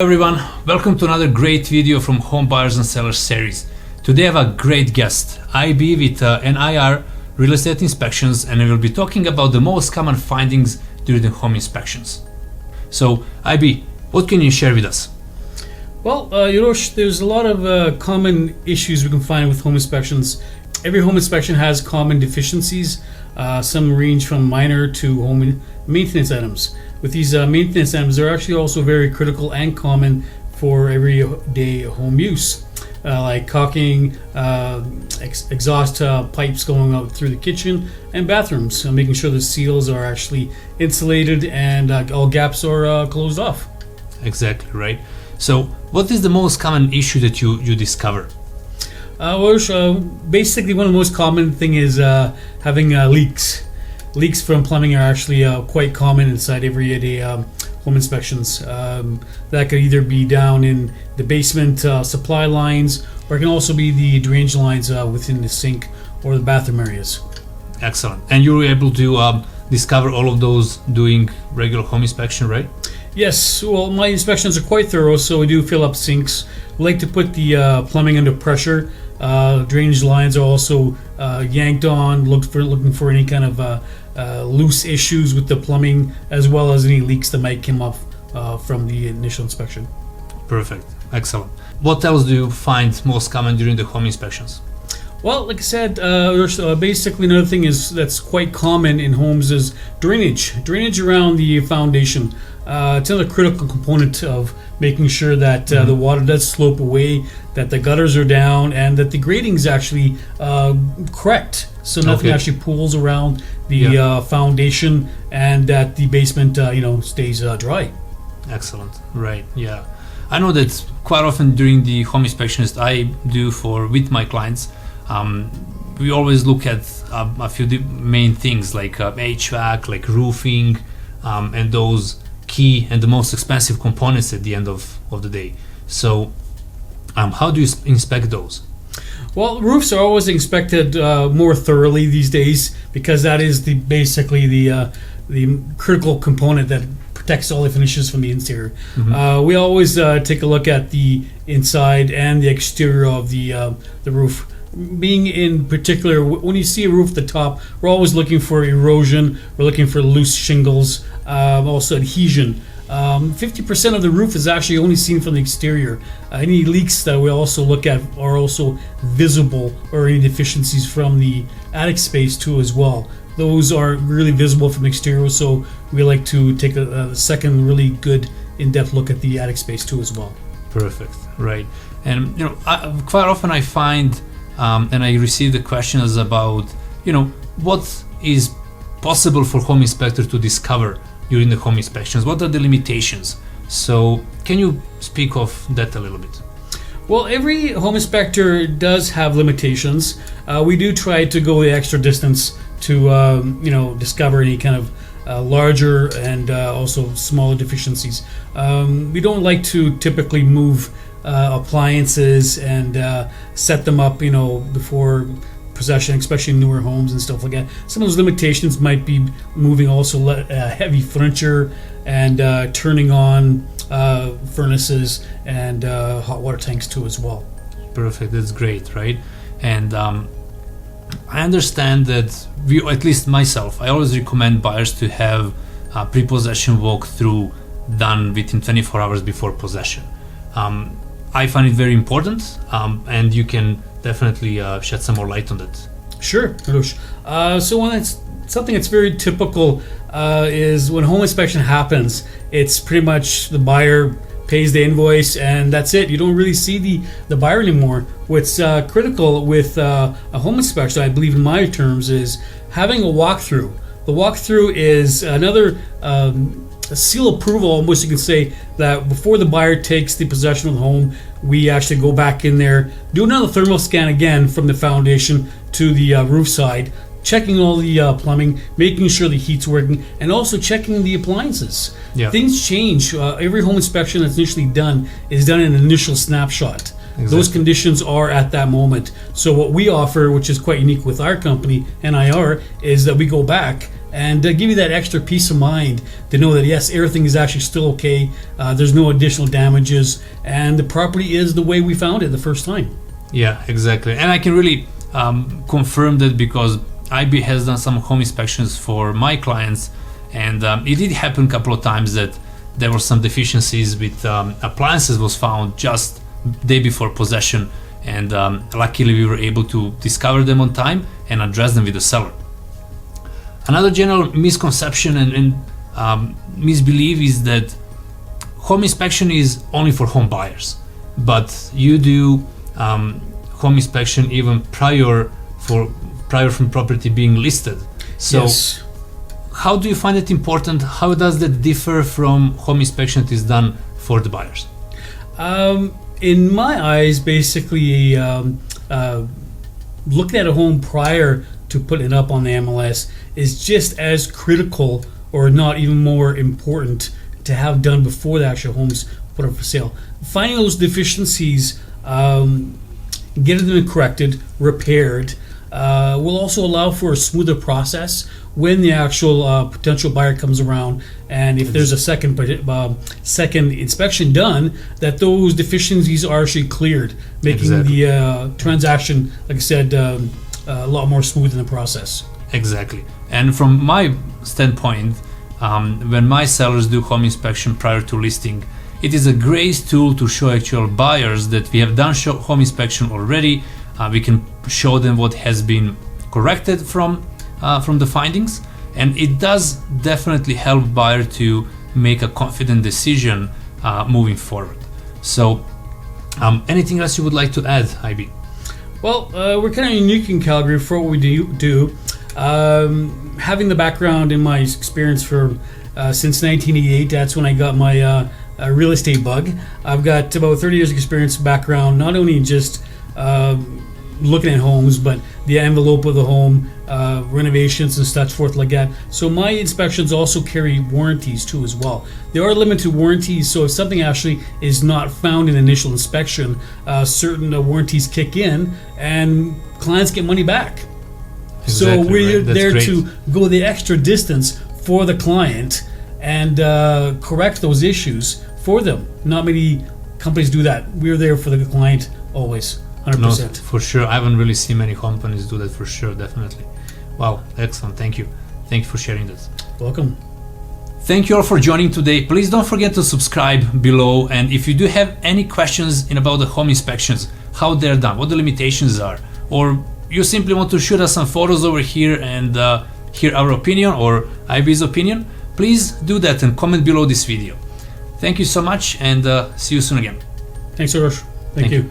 Everyone, welcome to another great video from Home Buyers and Sellers series. Today I have a great guest, IB with NIR Real Estate Inspections, and I will be talking about the most common findings during the home inspections. So IB, what can you share with us? Well, Uros, there's a lot of common issues we can find with home inspections. Every home inspection has common deficiencies. Some range from minor to home maintenance items. With these maintenance items, they're actually also very critical and common for everyday home use, like caulking, exhaust pipes going out through the kitchen and bathrooms, making sure the seals are actually insulated and all gaps are closed off. Exactly, right. So what is the most common issue that you discover? Basically, one of the most common thing is having leaks. Leaks from plumbing are actually quite common inside everyday home inspections. That could either be down in the basement supply lines, or it can also be the drainage lines within the sink or the bathroom areas. Excellent. And you were able to discover all of those doing regular home inspection, right? Yes, well, my inspections are quite thorough, so we do fill up sinks. We like to put the plumbing under pressure. Drainage lines are also yanked on, looking for any kind of loose issues with the plumbing, as well as any leaks that might come up from the initial inspection. Perfect. Excellent. What else do you find most common during the home inspections? Well, like I said, basically another thing that's quite common in homes is drainage. Drainage around the foundation. It's another critical component of making sure that the water does slope away, that the gutters are down, and that the grading is actually correct, so nothing actually pools around the foundation, and that the basement stays dry. Excellent. Right. Yeah, I know that quite often during the home inspections that I do with my clients, we always look at a few main things like HVAC, like roofing, and those key and the most expensive components at the end of the day. So how do you inspect those? Well, roofs are always inspected more thoroughly these days, because that is basically the critical component that protects all the finishes from the interior. We always take a look at the inside and the exterior of the roof. Being in particular, when you see a roof at the top, we're always looking for erosion, we're looking for loose shingles, also adhesion. 50% of the roof is actually only seen from the exterior. Any leaks that we also look at are also visible, or any deficiencies from the attic space too as well. Those are really visible from the exterior, so we like to take a second really good in-depth look at the attic space too as well. Perfect, right. And quite often I find and I receive the questions about what is possible for home inspector to discover during the home inspections. What are the limitations? So can you speak of that a little bit? Well, every home inspector does have limitations. We do try to go the extra distance to discover any kind of larger and also smaller deficiencies. We don't like to typically move appliances and set them up before possession, especially in newer homes and stuff like that. Some of those limitations might be moving also heavy furniture and turning on furnaces and hot water tanks too as well. Perfect. That's great, right? And I understand that at least myself, I always recommend buyers to have a pre-possession walkthrough done within 24 hours before possession. I find it very important, and you can definitely shed some more light on that. Sure, Uros. So when it's something that's very typical is when home inspection happens, it's pretty much the buyer pays the invoice and that's it. You don't really see the buyer anymore. What's critical with a home inspection, I believe in my terms, is having a walkthrough. The walkthrough is another a seal approval, almost you can say, that before the buyer takes the possession of the home, we actually go back in there, do another thermal scan again from the foundation to the roof side, checking all the plumbing, making sure the heat's working, and also checking the appliances. Yeah. Things change. Every home inspection that's initially done is done in an initial snapshot. Exactly. Those conditions are at that moment. So what we offer, which is quite unique with our company, NIR, is that we go back and give you that extra peace of mind to know that yes, everything is actually still okay. There's no additional damages, and the property is the way we found it the first time. Yeah, exactly. And I can really confirm that because IB has done some home inspections for my clients, and it did happen a couple of times that there were some deficiencies with appliances was found just day before possession, and luckily we were able to discover them on time and address them with the seller. Another general misconception and misbelief is that home inspection is only for home buyers, but you do home inspection even prior from property being listed. So Yes. how do you find it important? How does that differ from home inspection that is done for the buyers? In my eyes, basically, looking at a home prior to putting it up on the MLS is just as critical, or not even more important, to have done before the actual home's put up for sale. Finding those deficiencies, getting them corrected, repaired, will also allow for a smoother process when the actual potential buyer comes around, and if there's a second inspection done, that those deficiencies are actually cleared, making the transaction, like I said, a lot more smooth in the process. Exactly. And from my standpoint, when my sellers do home inspection prior to listing, it is a great tool to show actual buyers that we have done home inspection already. We can show them what has been corrected from the findings, and it does definitely help buyer to make a confident decision moving forward. So, anything else you would like to add, IB? Well, we're kind of unique in Calgary for what we do. Having the background in my experience for since 1988, that's when I got my real estate bug. I've got about 30 years experience background, not only in just looking at homes, but the envelope of the home, renovations and such forth like that. So my inspections also carry warranties too as well. There are limited warranties, so if something actually is not found in initial inspection, certain warranties kick in and clients get money back. Exactly, so we're right. there great. to go the extra distance for the client and correct those issues for them. Not many companies do that. We're there for the client always. 100%. No, for sure. I haven't really seen many companies do that for sure, definitely. Wow, excellent. Thank you. Thank you for sharing that. Welcome. Thank you all for joining today. Please don't forget to subscribe below. And if you do have any questions about the home inspections, how they're done, what the limitations are, or you simply want to shoot us some photos over here and hear our opinion or IB's opinion, please do that and comment below this video. Thank you so much, and see you soon again. Thanks, Uros. Thank you.